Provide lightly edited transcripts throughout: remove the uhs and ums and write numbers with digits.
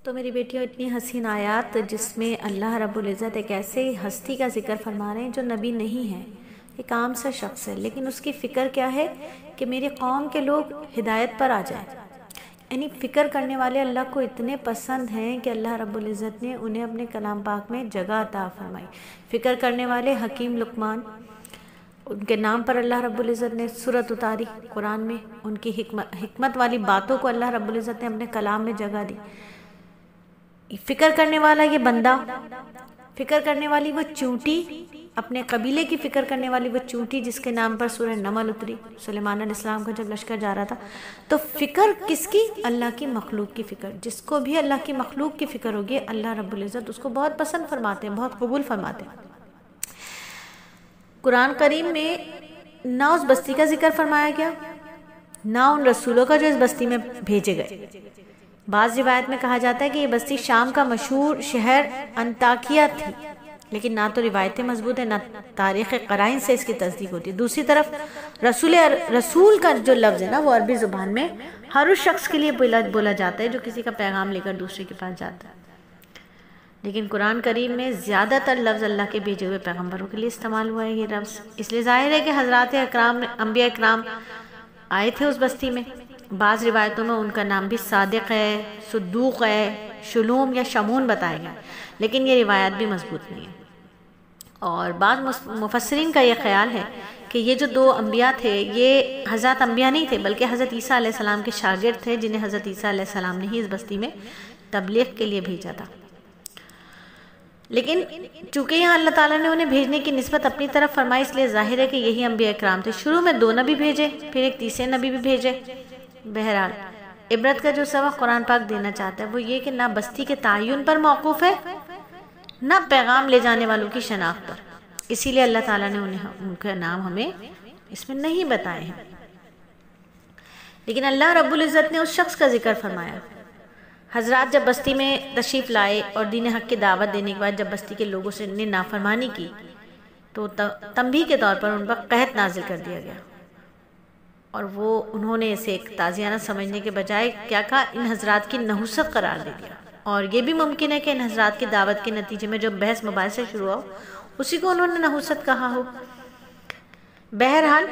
تو میری بیٹیوں اتنی حسین آیات جس میں اللہ رب العزت ایک ایسے ہستی کا ذکر فرما رہے ہیں جو نبی نہیں ہے، ایک عام سا شخص ہے، لیکن اس کی فکر کیا ہے کہ میری قوم کے لوگ ہدایت پر آ جائیں۔ یعنی فکر کرنے والے اللہ کو اتنے پسند ہیں کہ اللہ رب العزت نے انہیں اپنے کلام پاک میں جگہ عطا فرمائی۔ فکر کرنے والے حکیم لقمان، ان کے نام پر اللہ رب العزت نے سورت اتاری قرآن میں، ان کی حکمت والی باتوں کو اللہ رب العزت نے اپنے کلام میں جگہ دی۔ فکر کرنے والا یہ بندہ، فکر کرنے والی وہ چونٹی، اپنے قبیلے کی فکر کرنے والی وہ چونٹی جس کے نام پر سورہ نمل اتری، سلیمان علیہ السلام کا جب لشکر جا رہا تھا۔ تو فکر کس کی؟ اللہ کی مخلوق کی فکر۔ جس کو بھی اللہ کی مخلوق کی فکر ہوگی اللہ رب العزت اس کو بہت پسند فرماتے ہیں، بہت قبول فرماتے ہیں۔ قرآن کریم میں نہ اس بستی کا ذکر فرمایا گیا، نہ ان رسولوں کا جو اس بستی میں بھیجے گئے۔ بعض روایت میں کہا جاتا ہے کہ یہ بستی شام کا مشہور شہر انطاکیہ تھی، لیکن نہ تو روایتیں مضبوط ہیں، نہ تاریخ قرائن سے اس کی تصدیق ہوتی ہے۔ دوسری طرف رسول کا جو لفظ ہے نا، وہ عربی زبان میں ہر اس شخص کے لیے بولا جاتا ہے جو کسی کا پیغام لے کر دوسرے کے پاس جاتا ہے، لیکن قرآن کریم میں زیادہ تر لفظ اللہ کے بھیجے ہوئے پیغمبروں کے لیے استعمال ہوا ہے یہ لفظ۔ اس لیے ظاہر ہے کہ حضرات اکرام، انبیاء اکرام آئے تھے اس بستی میں۔ بعض روایتوں میں ان کا نام بھی صادق ہے، صدوق ہے، شلوم یا شمون بتایا گیا، لیکن یہ روایت بھی مضبوط نہیں ہے۔ اور بعض مفسرین کا یہ خیال ہے کہ یہ جو دو انبیاء تھے یہ حضرت انبیاء نہیں تھے، بلکہ حضرت عیسیٰ علیہ السلام کے شاگرد تھے، جنہیں حضرت عیسیٰ علیہ السلام نے ہی اس بستی میں تبلیغ کے لیے بھیجا تھا۔ لیکن چونکہ یہاں اللہ تعالیٰ نے انہیں بھیجنے کی نسبت اپنی طرف فرمائی، اس لیے ظاہر ہے کہ یہی انبیاء اکرام تھے۔ شروع میں 2 نبی بھیجے، پھر ایک تیسرے نبی بھی بھیجے۔ بہرحال عبرت کا جو سبق قرآن پاک دینا چاہتا ہے وہ یہ کہ نہ بستی کے تعین پر موقوف ہے، نہ پیغام لے جانے والوں کی شناخت پر، اسی لیے اللہ تعالیٰ نے ان کا نام ہمیں اس میں نہیں بتائے ہیں۔ لیکن اللہ رب العزت نے اس شخص کا ذکر فرمایا۔ حضرات جب بستی میں تشریف لائے اور دین حق کی دعوت دینے کے بعد جب بستی کے لوگوں سے نے نافرمانی کی تو تنبیہ کے طور پر ان پر قحط نازل کر دیا گیا، اور انہوں نے اسے ایک تعزیانہ سمجھنے کے بجائے کیا کہا، ان حضرات کی نحوست قرار دے دیا۔ اور یہ بھی ممکن ہے کہ ان حضرات کی دعوت کے نتیجے میں جو بحث مباحثہ شروع ہو اسی کو انہوں نے نحوست کہا ہو۔ بہرحال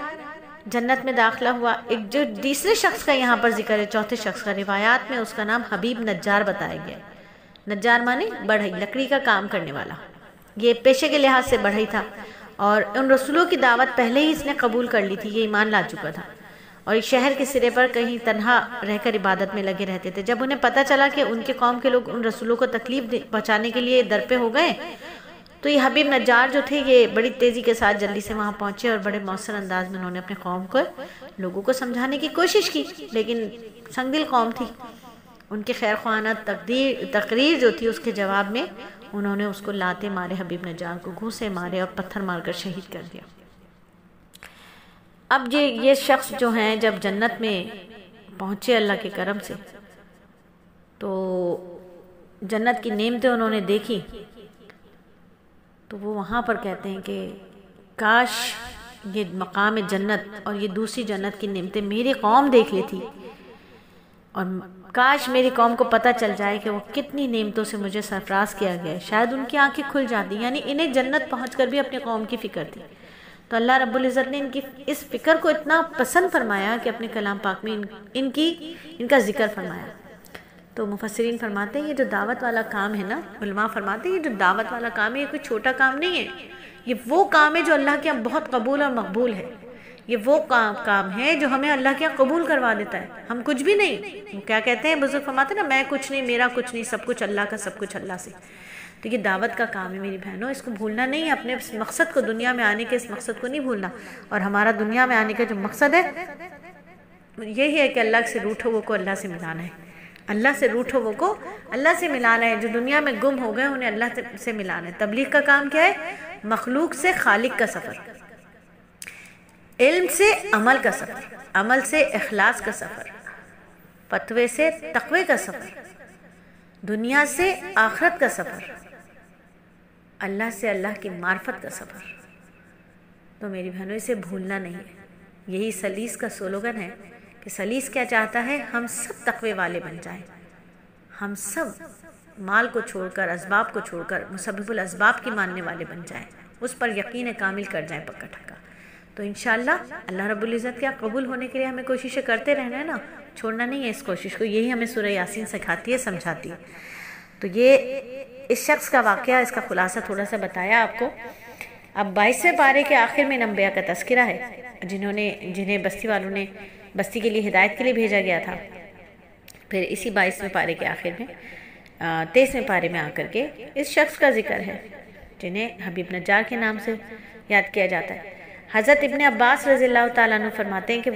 جنت میں داخلہ ہوا۔ ایک جو تیسرے شخص کا یہاں پر ذکر ہے، چوتھے شخص کا، روایات میں اس کا نام حبیب نجار بتایا گیا ہے۔ نجار مانے بڑھئی، لکڑی کا کام کرنے والا۔ یہ پیشے کے لحاظ سے بڑھئی تھا، اور ان رسولوں کی دعوت پہلے ہی اس نے قبول کر لی تھی، یہ ایمان لا چکا تھا، اور ایک شہر کے سرے پر کہیں تنہا رہ کر عبادت میں لگے رہتے تھے۔ جب انہیں پتہ چلا کہ ان کے قوم کے لوگ ان رسولوں کو تکلیف پہنچانے کے لیے درپے ہو گئے، تو یہ حبیب نجار جو تھے یہ بڑی تیزی کے ساتھ جلدی سے وہاں پہنچے، اور بڑے مؤثر انداز میں انہوں نے اپنے قوم کو، لوگوں کو سمجھانے کی کوشش کی، لیکن سنگ دل قوم تھی۔ ان کے خیر خواہانہ تقریر جو تھی اس کے جواب میں انہوں نے اس کو لاتے مارے، حبیب نجار کو گھوسے مارے اور پتھر مار کر شہید کر دیا۔ اب یہ شخص جو ہیں جب جنت میں پہنچے اللہ کے کرم سے، تو جنت کی نعمتیں انہوں نے دیکھی، تو وہ وہاں پر کہتے ہیں کہ کاش یہ مقام جنت اور یہ دوسری جنت کی نعمتیں میری قوم دیکھ لیتی، اور کاش میری قوم کو پتہ چل جائے کہ وہ کتنی نعمتوں سے مجھے سرفراز کیا گیا ہے، شاید ان کی آنکھیں کھل جاتی۔ یعنی انہیں جنت پہنچ کر بھی اپنے قوم کی فکر تھی، تو اللہ رب العزت نے ان کی اس فکر کو اتنا پسند فرمایا کہ اپنے کلام پاک میں ان کا ذکر فرمایا۔ تو مفسرین فرماتے ہیں یہ جو دعوت والا کام ہے نا، علماء فرماتے ہیں یہ جو دعوت والا کام ہے یہ کوئی چھوٹا کام نہیں ہے، یہ وہ کام ہے جو اللہ کے یہاں بہت قبول اور مقبول ہے۔ یہ وہ کام ہے جو ہمیں اللہ کے یہاں قبول کروا دیتا ہے، ہم کچھ بھی نہیں۔ وہ کیا کہتے ہیں بزرگ فرماتے ہیں نا، میں کچھ نہیں، میرا کچھ نہیں، سب کچھ اللہ کا، سب کچھ اللہ سے۔ تو یہ دعوت کا کام ہے میری بہنوں، اس کو بھولنا نہیں ہے، اپنے مقصد کو، دنیا میں آنے کے اس مقصد کو نہیں بھولنا۔ اور ہمارا دنیا میں آنے کا جو مقصد ہے یہی ہے کہ اللہ سے روٹھو وہ کو اللہ سے ملانا ہے، اللہ سے روٹھو وہ کو اللہ سے ملانا ہے۔ جو دنیا میں گم ہو گئے انہیں اللہ سے ملانا ہے۔ تبلیغ کا کام کیا ہے؟ مخلوق سے خالق کا سفر، علم سے عمل کا سفر، عمل سے اخلاص کا سفر، فتوے سے تقوی کا سفر، دنیا سے آخرت کا سفر، اللہ سے اللہ کی معرفت کا سفر۔ تو میری بہنوں اسے بھولنا نہیں ہے۔ یہی سلیس کا سلوگن ہے کہ سلیس کیا چاہتا ہے؟ ہم سب تقوی والے بن جائیں، ہم سب مال کو چھوڑ کر، اسباب کو چھوڑ کر مسبب الاسباب کی ماننے والے بن جائیں، اس پر یقین کامل کر جائیں پکا ٹھکا، تو انشاءاللہ اللہ رب العزت کیا قبول ہونے کے لیے ہمیں کوششیں کرتے رہنا ہے نا، چھوڑنا نہیں ہے اس کوشش کو. یہی ہمیں سورہ یاسین سکھاتی ہے، سمجھاتی ہے. تو یہ اس شخص کا واقعہ، اس کا خلاصہ تھوڑا سا بتایا آپ کو. اب 22ویں پارے کے آخر میں انبیاء کا تذکرہ ہے جنہیں بستی والوں نے بستی کے لیے ہدایت کے لیے بھیجا گیا تھا. پھر اسی 22ویں پارے کے آخر میں 23ویں پارے میں آ کر کے اس شخص کا ذکر ہے جنہیں حبیب نجار کے نام سے یاد کیا جاتا ہے. حضرت ابن عباس رضی اللہ تعالیٰ عنہ فرماتے ہیں کہ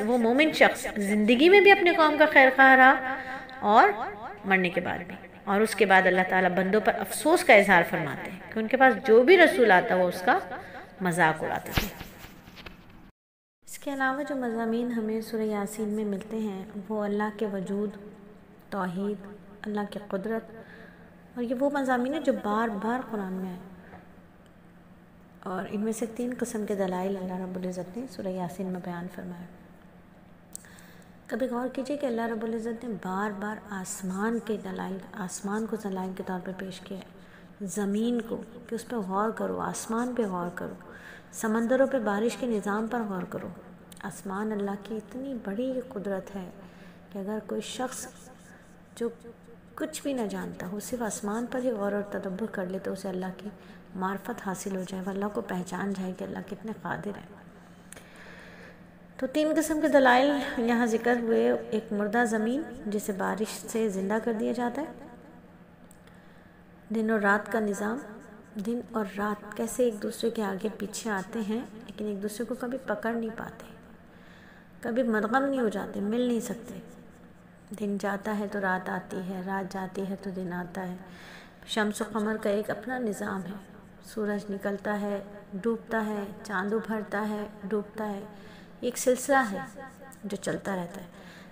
وہ مومن شخص زندگی میں بھی اپنے قوم کا خیر خواہ رہا اور مرنے کے بعد بھی. اور اس کے بعد اللہ تعالیٰ بندوں پر افسوس کا اظہار فرماتے ہیں کہ ان کے پاس جو بھی رسول آتا وہ اس کا مذاق اڑاتے تھے. اس کے علاوہ جو مضامین ہمیں سورہ یاسین میں ملتے ہیں وہ اللہ کے وجود، توحید، اللہ کی قدرت، اور یہ وہ مضامین ہیں جو بار بار قرآن میں آئے. اور ان میں سے 3 قسم کے دلائل اللہ رب العزت نے سورہ یاسین میں بیان فرمایا. کبھی غور کیجئے کہ اللہ رب العزت نے بار بار آسمان کے دلائل، آسمان کو دلائل کے طور پر پیش کیا ہے، زمین کو کہ اس پہ غور کرو، آسمان پہ غور کرو، سمندروں پہ بارش کے نظام پر غور کرو. آسمان اللہ کی اتنی بڑی قدرت ہے کہ اگر کوئی شخص جو کچھ بھی نہ جانتا ہو صرف آسمان پر ہی غور اور تدبر کر لے تو اسے اللہ کی معرفت حاصل ہو جائے، وہ اللہ کو پہچان جائے کہ اللہ کتنے قادر ہے. تو 3 قسم کے دلائل یہاں ذکر ہوئے. ایک مردہ زمین جسے بارش سے زندہ کر دیا جاتا ہے، دن اور رات کا نظام، دن اور رات کیسے ایک دوسرے کے آگے پیچھے آتے ہیں لیکن ایک دوسرے کو کبھی پکڑ نہیں پاتے، کبھی مدغم نہیں ہو جاتے، مل نہیں سکتے. دن جاتا ہے تو رات آتی ہے، رات جاتی ہے تو دن آتا ہے. شمس و قمر کا ایک اپنا نظام ہے، سورج نکلتا ہے، ڈوبتا ہے، چاند ابھرتا ہے، ڈوبتا ہے. ایک سلسلہ ہے جو چلتا رہتا ہے.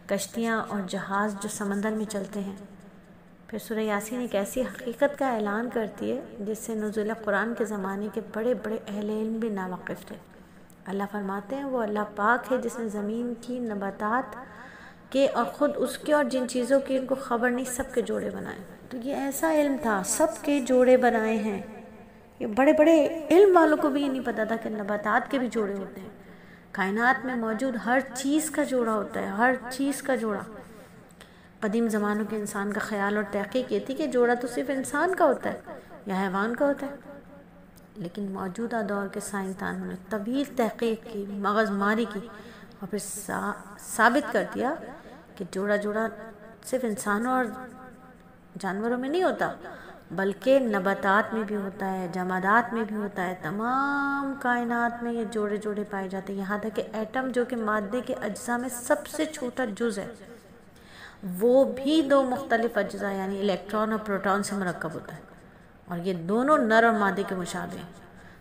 کشتیاں اور جہاز جو سمندر میں چلتے ہیں. پھر سورہ یاسین ایک ایسی حقیقت کا اعلان کرتی ہے جس سے نزول قرآن کے زمانے کے بڑے بڑے اہل علم بھی ناواقف تھے. اللہ فرماتے ہیں وہ اللہ پاک ہے جس نے زمین کی نباتات کے اور خود اس کے اور جن چیزوں کی ان کو خبر نہیں سب کے جوڑے بنائے. تو یہ ایسا علم تھا، سب کے جوڑے بنائے ہیں. یہ بڑے بڑے علم والوں کو بھی یہ نہیں پتا تھا کہ نباتات کے بھی جوڑے ہوتے ہیں. کائنات میں موجود ہر چیز کا جوڑا ہوتا ہے، ہر چیز کا جوڑا. قدیم زمانوں کے انسان کا خیال اور تحقیق یہ تھی کہ جوڑا تو صرف انسان کا ہوتا ہے یا حیوان کا ہوتا ہے. لیکن موجودہ دور کے سائنسدانوں نے طویل تحقیق کی، مغز ماری کی اور پھر ثابت کر دیا کہ جوڑا صرف انسانوں اور جانوروں میں نہیں ہوتا بلکہ نباتات میں بھی ہوتا ہے، جمادات میں بھی ہوتا ہے. تمام کائنات میں یہ جوڑے پائے جاتے ہیں. یہاں تک کہ ایٹم جو کہ مادے کے اجزاء میں سب سے چھوٹا جز ہے وہ بھی 2 مختلف اجزاء یعنی الیکٹران اور پروٹون سے مرکب ہوتا ہے اور یہ دونوں نر اور مادے کے مشابہ ہیں.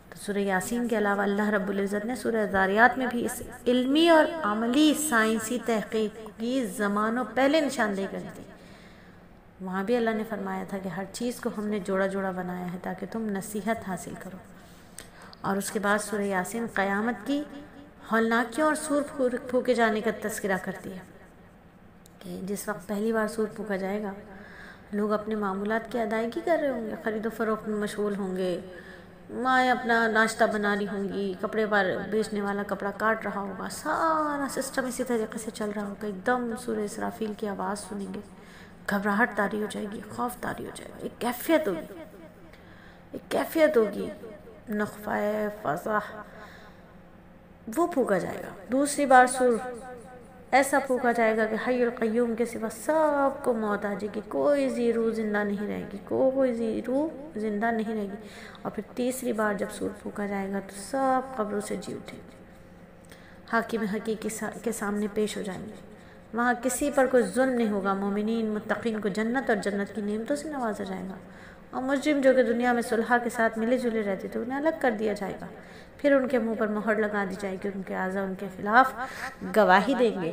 تو سورہ یاسین کے علاوہ اللہ رب العزت نے سورہ ذاریات میں بھی اس علمی اور عملی سائنسی تحقیق کی زمانوں پہلے نشاندہی کری تھی. وہاں بھی اللہ نے فرمایا تھا کہ ہر چیز کو ہم نے جوڑا بنایا ہے تاکہ تم نصیحت حاصل کرو. اور اس کے بعد سورہ یاسین قیامت کی ہولناکیوں اور سور پھونکے جانے کا تذکرہ کرتی ہے کہ جس وقت پہلی بار سور پھونکا جائے گا لوگ اپنے معمولات کی ادائیگی کر رہے ہوں گے، خرید و فروخت میں مشغول ہوں گے، مائیں اپنا ناشتہ بنا رہی ہوں گی، کپڑے پر بیچنے والا کپڑا کاٹ رہا ہوگا، سارا سسٹم اسی طریقے سے چل رہا ہوگا. ایک دم سورہ اسرافیل کی آواز سنیں گے، گھبراہٹ طاری ہو جائے گی، خوف طاری ہو جائے گا. ایک کیفیت ہوگی نخفہ فضح، وہ پھونکا جائے گا. دوسری بار سور ایسا پھونکا جائے گا کہ حی القیوم کے سوا سب کو موت آ جائے گی، کوئی ذی روح زندہ نہیں رہے گی. اور پھر تیسری بار جب سور پھونکا جائے گا تو سب قبروں سے جی اٹھیں گے، حاکم حقیقی کے سامنے پیش ہو جائیں گے. وہاں کسی پر کوئی ظلم نہیں ہوگا. مومنین متقین کو جنت اور جنت کی نعمتوں سے نوازا جائے گا اور مجرم جو کہ دنیا میں صلح کے ساتھ ملے جلے رہتے تھے انہیں الگ کر دیا جائے گا. پھر ان کے منہ پر مہر لگا دی جائے گی، ان کے اعضاء ان کے خلاف گواہی دیں گے.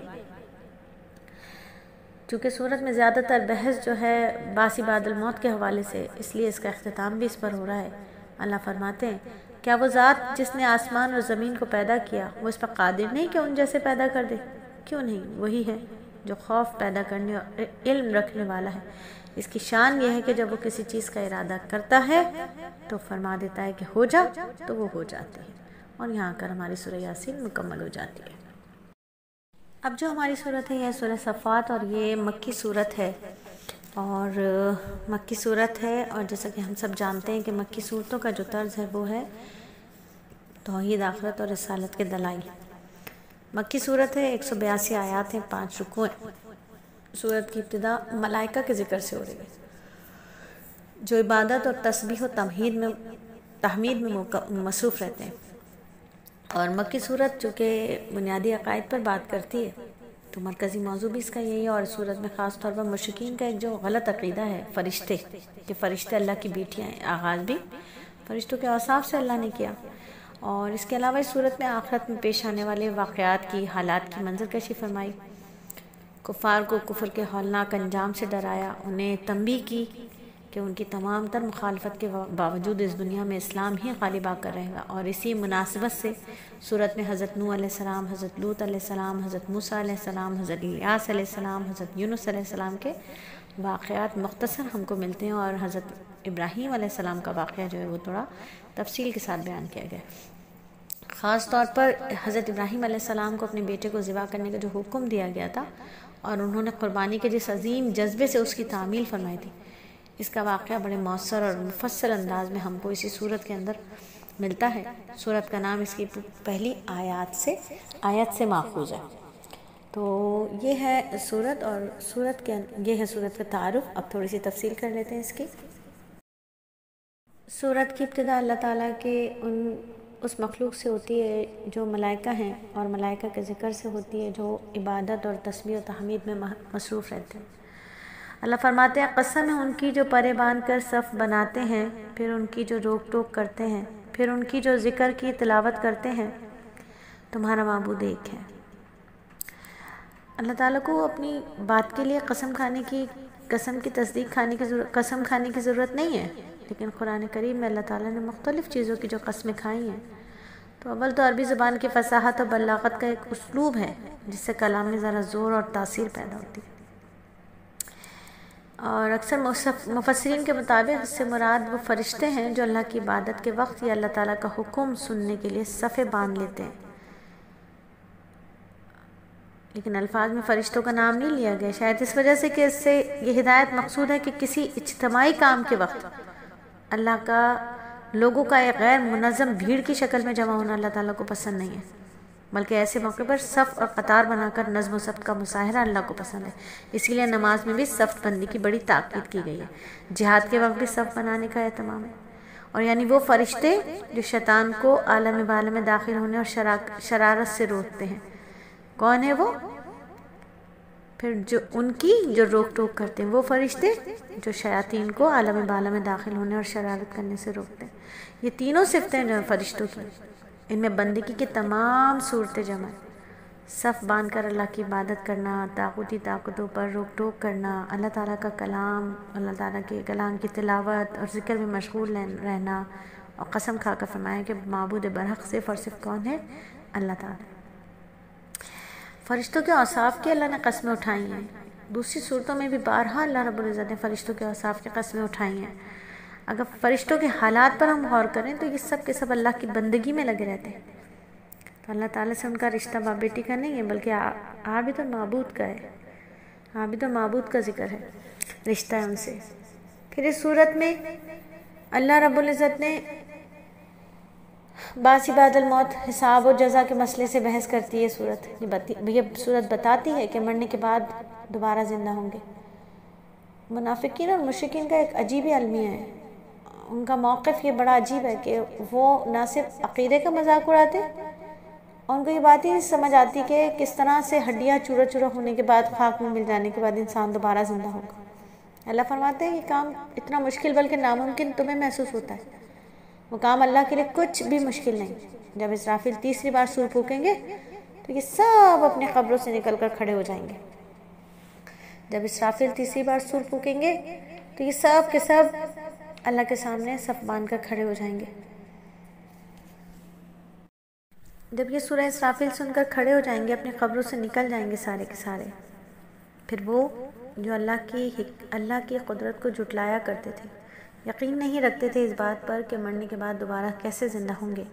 چونکہ سورت میں زیادہ تر بحث جو ہے باسی بعد الموت کے حوالے سے، اس لیے اس کا اختتام بھی اس پر ہو رہا ہے. اللہ فرماتے ہیں کیا وہ ذات جس نے آسمان اور زمین کو پیدا کیا وہ اس پر قادر نہیں کہ ان جیسے پیدا کر دے؟ کیوں نہیں، وہی ہے. جو خوف پیدا کرنے اور علم رکھنے والا ہے۔ اس کی شان یہ ہے کہ جب وہ کسی چیز کا ارادہ کرتا ہے تو فرما دیتا ہے کہ ہو جا، تو وہ ہو جاتی ہے، اور یہاں کر ہماری سورہ یاسین مکمل ہو جاتی ہے۔ اب جو ہماری صورت ہے یہ سورہ صفات، اور یہ مکی صورت ہے، اور مکی صورت ہے، اور جیسا کہ ہم سب جانتے ہیں کہ مکی صورتوں کا جو طرز ہے وہ ہے توحید، آخرت اور رسالت کے دلائل۔ مکی صورت ہے، 182 آیات ہیں، 5 رکوع ہیں۔ صورت کی ابتدا ملائکہ کے ذکر سے ہو رہی ہے جو عبادت اور تسبیح و تحمید میں مصروف رہتے ہیں۔ اور مکی صورت چونکہ بنیادی عقائد پر بات کرتی ہے تو مرکزی موضوع بھی اس کا یہی ہے، اور صورت میں خاص طور پر مشرکین کا ایک جو غلط عقیدہ ہے فرشتے، کہ فرشتے اللہ کی بیٹیاں ہیں، آغاز بھی فرشتوں کے اوصاف سے اللہ نے کیا۔ اور اس کے علاوہ اس صورت میں آخرت میں پیش آنے والے واقعات کی، حالات کی منظر کشی فرمائی، کفار کو کفر کے ہولناک انجام سے ڈرایا، انہیں تنبیہ کی کہ ان کی تمام تر مخالفت کے باوجود اس دنیا میں اسلام ہی غالب آ کر رہے گا۔ اور اسی مناسبت سے صورت میں حضرت نوح علیہ السلام، حضرت لوط علیہ السلام، حضرت موسیٰ علیہ السلام، حضرت الیاس علیہ السلام، حضرت یونس علیہ السلام کے واقعات مختصر ہم کو ملتے ہیں، اور حضرت ابراہیم علیہ السلام کا واقعہ جو ہے وہ تھوڑا تفصیل کے ساتھ بیان کیا گیا۔ خاص طور پر حضرت ابراہیم علیہ السلام کو اپنے بیٹے کو ذبح کرنے کا جو حکم دیا گیا تھا، اور انہوں نے قربانی کے جس عظیم جذبے سے اس کی تعمیل فرمائی تھی، اس کا واقعہ بڑے مؤثر اور مفصل انداز میں ہم کو اسی صورت کے اندر ملتا ہے۔ صورت کا نام اس کی پہلی آیت سے ماخوذ ہے۔ تو یہ ہے صورت، اور یہ ہے صورت کا تعارف۔ اب تھوڑی سی تفصیل کر لیتے ہیں اس کی۔ صورت کی ابتدا اللہ تعالیٰ کے اس مخلوق سے ہوتی ہے جو ملائکہ ہیں، اور ملائکہ کے ذکر سے ہوتی ہے جو عبادت اور تسبیح و تحمید میں مصروف رہتے ہیں۔ اللہ فرماتے ہیں، قسم ہے ان کی جو پرے باندھ کر صف بناتے ہیں، پھر ان کی جو روک ٹوک کرتے ہیں، پھر ان کی جو ذکر کی تلاوت کرتے ہیں، تمہارا معبود ایک ہے۔ اللہ تعالیٰ کو اپنی بات کے لیے قسم کی تصدیق قسم کھانے کی ضرورت نہیں ہے، لیکن قرآن کریم میں اللہ تعالیٰ نے مختلف چیزوں کی جو قسمیں کھائی ہیں، تو اول تو عربی زبان کی فصاحت اور بلاغت کا ایک اسلوب ہے جس سے کلام میں ذرا زور اور تاثیر پیدا ہوتی ہے، اور اکثر مفسرین کے مطابق اس سے مراد وہ فرشتے ہیں جو اللہ کی عبادت کے وقت یا اللہ تعالیٰ کا حکم سننے کے لیے صفیں باندھ لیتے ہیں، لیکن الفاظ میں فرشتوں کا نام نہیں لیا گیا، شاید اس وجہ سے کہ اس سے یہ ہدایت مقصود ہے کہ کسی اجتماعی کام کے وقت اللہ کا لوگوں کا ایک غیر منظم بھیڑ کی شکل میں جمع ہونا اللہ تعالیٰ کو پسند نہیں ہے، بلکہ ایسے موقع پر صف اور قطار بنا کر نظم و ضبط کا مظاہرہ اللہ کو پسند ہے۔ اسی لیے نماز میں بھی صف بندی کی بڑی تاکید کی گئی ہے، جہاد کے وقت بھی صف بنانے کا اہتمام ہے، اور یعنی وہ فرشتے جو شیطان کو عالم بالا میں داخل ہونے اور شرارت سے روکتے ہیں، کون ہے وہ؟ پھر ان کی جو روک ٹوک کرتے ہیں، وہ فرشتے جو شیاطین کو عالم بالا میں داخل ہونے اور شرارت کرنے سے روکتے ہیں۔ یہ تینوں صفتیں جو ہیں فرشتوں کی، ان میں بندگی کی تمام صورتیں جمع ہیں۔ صف باندھ کر اللہ کی عبادت کرنا، طاغوتی طاقتوں پر روک ٹوک کرنا، اللہ تعالیٰ کا کلام، اللہ تعالیٰ کے کلام کی تلاوت اور ذکر میں مشغول رہنا، اور قسم کھا کر فرمایا کہ معبود برحق صرف اور صرف کون ہے؟ اللہ تعالیٰ۔ فرشتوں کے اوصاف کی اللہ نے قسمیں اٹھائی ہیں، دوسری صورتوں میں بھی بارہا اللہ رب العزت نے فرشتوں کے اوصاف کی قسمیں اٹھائی ہیں۔ اگر فرشتوں کے حالات پر ہم غور کریں تو یہ سب کے سب اللہ کی بندگی میں لگے رہتے ہیں، تو اللہ تعالیٰ سے ان کا رشتہ باپ بیٹی کا نہیں ہے، بلکہ عابد اور معبود کا ہے، عابد اور معبود کا ذکر ہے، رشتہ ہے ان سے۔ پھر اس صورت میں اللہ رب العزت نے باسی بعد الموت، حساب و جزا کے مسئلے سے بحث کرتی ہے صورت۔ یہ صورت بتاتی ہے کہ مرنے کے بعد دوبارہ زندہ ہوں گے۔ منافقین اور مشرکین کا ایک عجیب المیہ ہے، ان کا موقف یہ بڑا عجیب ہے کہ وہ نہ صرف عقیدے کا مذاق اڑاتے، اور ان کو یہ بات ہی نہیں سمجھ آتی کہ کس طرح سے ہڈیاں چورا چورا ہونے کے بعد، خاک میں مل جانے کے بعد انسان دوبارہ زندہ ہوگا۔ اللہ فرماتے ہیں یہ کام اتنا مشکل بلکہ ناممکن تمہیں محسوس ہوتا ہے، وہ کام اللہ کے لیے کچھ بھی مشکل نہیں۔ جب اسرافیل تیسری بار سور پھونکیں گے تو یہ سب اپنی قبروں سے نکل کر کھڑے ہو جائیں گے۔ جب اسرافیل تیسری بار سور پھونکیں گے تو یہ سب کے سب اللہ کے سامنے صف باندھ کر کھڑے ہو جائیں گے۔ جب یہ سورہ اسرافیل سن کر کھڑے ہو جائیں گے، اپنی قبروں سے نکل جائیں گے سارے کے سارے، پھر وہ جو اللہ کی قدرت کو جھٹلایا کرتے تھے، یقین نہیں رکھتے تھے اس بات پر کہ مرنے کے بعد دوبارہ کیسے زندہ ہوں گے،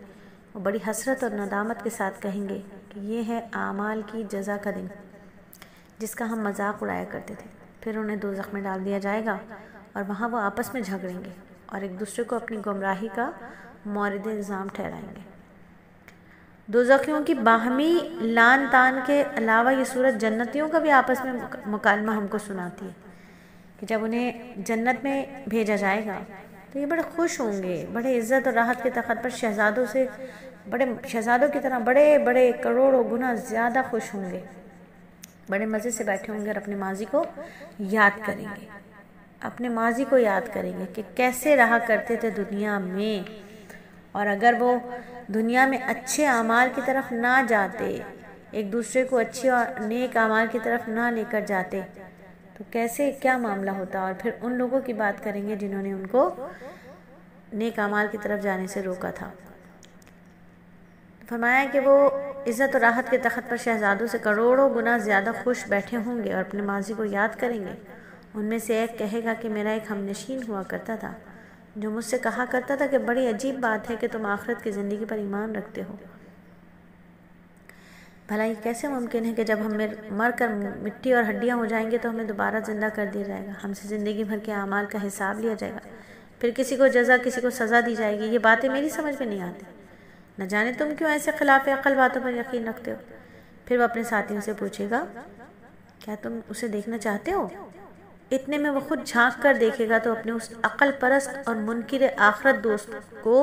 وہ بڑی حسرت اور ندامت کے ساتھ کہیں گے کہ یہ ہے اعمال کی جزا کا دن جس کا ہم مذاق اڑایا کرتے تھے۔ پھر انہیں دوزخ میں ڈال دیا جائے گا اور وہاں وہ آپس میں جھگڑیں گے اور ایک دوسرے کو اپنی گمراہی کا مورد الزام ٹھہرائیں گے۔ دوزخیوں کی باہمی لان تان کے علاوہ یہ صورت جنتیوں کا بھی آپس میں مکالمہ ہم کو سناتی ہے کہ جب انہیں جنت میں بھیجا جائے گا تو یہ بڑے خوش ہوں گے، بڑے عزت اور راحت کے تخت پر شہزادوں کی طرح بڑے بڑے کروڑوں گنا زیادہ خوش ہوں گے، بڑے مزے سے بیٹھے ہوں گے اور اپنے ماضی کو یاد کریں گے، اپنے ماضی کو یاد کریں گے کہ کیسے رہا کرتے تھے دنیا میں، اور اگر وہ دنیا میں اچھے اعمال کی طرف نہ جاتے، ایک دوسرے کو اچھے اور نیک اعمال کی طرف نہ لے کر جاتے تو کیسے کیا معاملہ ہوتا، اور پھر ان لوگوں کی بات کریں گے جنہوں نے ان کو نیک اعمال کی طرف جانے سے روکا تھا۔ فرمایا کہ وہ عزت اور راحت کے تخت پر شہزادوں سے کروڑوں گنا زیادہ خوش بیٹھے ہوں گے اور اپنے ماضی کو یاد کریں گے۔ ان میں سے ایک کہے گا کہ میرا ایک ہم نشین ہوا کرتا تھا جو مجھ سے کہا کرتا تھا کہ بڑی عجیب بات ہے کہ تم آخرت کی زندگی پر ایمان رکھتے ہو، بھلا یہ کیسے ممکن ہے کہ جب ہم مر کر مٹی اور ہڈیاں ہو جائیں گے تو ہمیں دوبارہ زندہ کر دیا جائے گا، ہم سے زندگی بھر کے اعمال کا حساب لیا جائے گا، پھر کسی کو جزا کسی کو سزا دی جائے گی۔ یہ باتیں میری سمجھ میں نہیں آتی، نہ جانے تم کیوں ایسے خلاف عقل باتوں پر یقین رکھتے ہو۔ پھر وہ اپنے ساتھیوں سے پوچھے گا کیا تم اسے دیکھنا چاہتے ہو؟ اتنے میں وہ خود جھانک کر دیکھے گا تو اپنے اس عقل پرست اور منکر آخرت دوست کو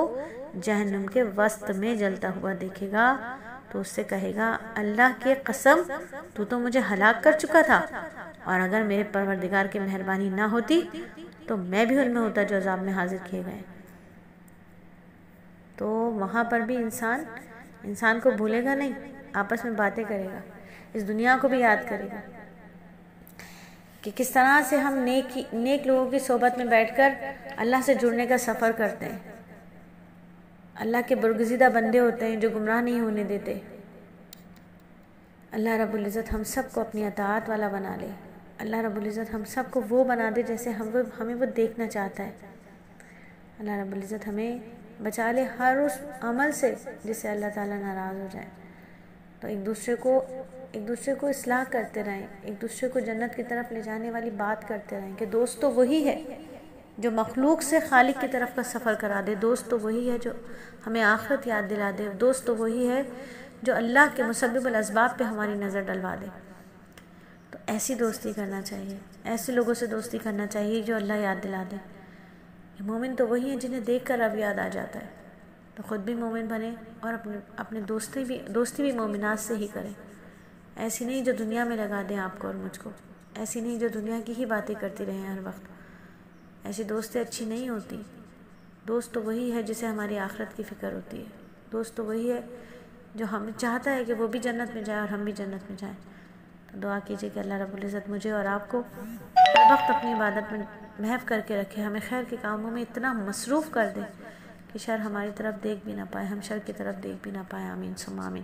جہنم کے وسط میں جلتا ہوا دیکھے گا تو اس سے کہے گا اللہ کی قسم تو مجھے ہلاک کر چکا تھا، اور اگر میرے پروردگار کی مہربانی نہ ہوتی تو میں بھی ان میں ہوتا جو عذاب میں حاضر کیے گئے۔ تو وہاں پر بھی انسان کو بھولے گا نہیں، آپس میں باتیں کرے گا، اس دنیا کو بھی یاد کرے گا کہ کس طرح سے ہم نیک لوگوں کی صحبت میں بیٹھ کر اللہ سے جڑنے کا سفر کرتے ہیں، اللہ کے برگزیدہ بندے ہوتے ہیں جو گمراہ نہیں ہونے دیتے۔ اللہ رب العزت ہم سب کو اپنی اطاعت والا بنا لے، اللہ رب العزت ہم سب کو وہ بنا دے جیسے ہمیں وہ دیکھنا چاہتا ہے۔ اللہ رب العزت ہمیں بچا لے ہر اس عمل سے جس سے اللہ تعالیٰ ناراض ہو جائے۔ تو ایک دوسرے کو اصلاح کرتے رہیں، ایک دوسرے کو جنت کی طرف لے جانے والی بات کرتے رہیں کہ دوست تو وہی ہے جو مخلوق سے خالق کی طرف کا سفر کرا دے، دوست تو وہی ہے جو ہمیں آخرت یاد دلا دے، دوست تو وہی ہے جو اللہ کے مسبب الاسباب پہ ہماری نظر ڈلوا دے۔ تو ایسی دوستی کرنا چاہیے، ایسے لوگوں سے دوستی کرنا چاہیے جو اللہ یاد دلا دے۔ مومن تو وہی ہیں جنہیں دیکھ کر اب یاد آ جاتا ہے، تو خود بھی مومن بنے اور اپنے دوستی بھی مومنات سے ہی کریں، ایسی نہیں جو دنیا میں لگا دیں آپ کو اور مجھ کو، ایسی نہیں جو دنیا کی ہی باتیں کرتی رہیں ہر وقت، ایسی دوستیں اچھی نہیں ہوتی۔ دوست تو وہی ہے جسے ہماری آخرت کی فکر ہوتی ہے، دوست تو وہی ہے جو ہمیں چاہتا ہے کہ وہ بھی جنت میں جائے اور ہم بھی جنت میں جائیں۔ تو دعا کیجیے کہ اللہ رب العزت مجھے اور آپ کو ہر وقت اپنی عبادت میں محو کر کے رکھے، ہمیں خیر کے کاموں میں اتنا مصروف کر دے کہ شر ہماری طرف دیکھ بھی نہ پائے، ہم شر کی طرف دیکھ بھی نہ پائے، آمین ثم آمین۔